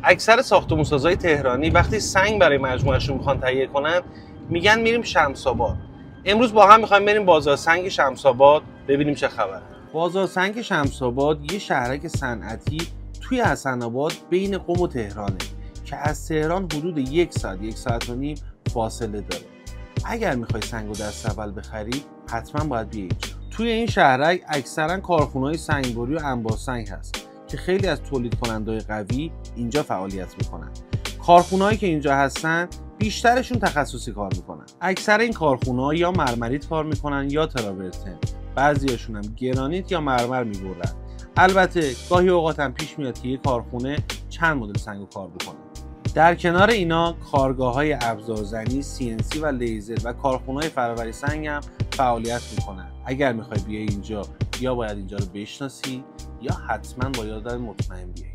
اکثر ساختمان‌سازای تهرانی وقتی سنگ برای مجموعهشون میخوان تهیه کنن میگن میریم شمس‌آباد. امروز با هم میخوایم بریم بازار سنگ شمس‌آباد ببینیم چه خبره. بازار سنگ شمس‌آباد یه شهرک صنعتی توی حسن آباد بین قم و تهرانه که از تهران حدود 1 ساعت و نیم فاصله داره. اگر میخوای سنگو دست اول بخری حتما باید بیای اینجا. توی این شهرک اکثرا کارخونه‌های سنگبری و انبار سنگ هست که خیلی از تولید کننده‌های قوی اینجا فعالیت میکنن. کارخونه‌هایی که اینجا هستن بیشترشون تخصصی کار میکنن. اکثر این کارخونه‌ها یا مرمریت کار میکنن یا تراورتن. بعضیاشون هم گرانیت یا مرمر میبرن. البته گاهی اوقات هم پیش میاد که یک کارخونه چند مدل سنگو کار بکنه. در کنار اینا کارگاه‌های ابزارزنی، CNC و لیزر و کارخونه‌های فرآوری سنگ هم فعالیت میکنن. اگر میخوای بیای اینجا یا باید اینجا رو بشناسی یا حتما باید مطمئن بیای.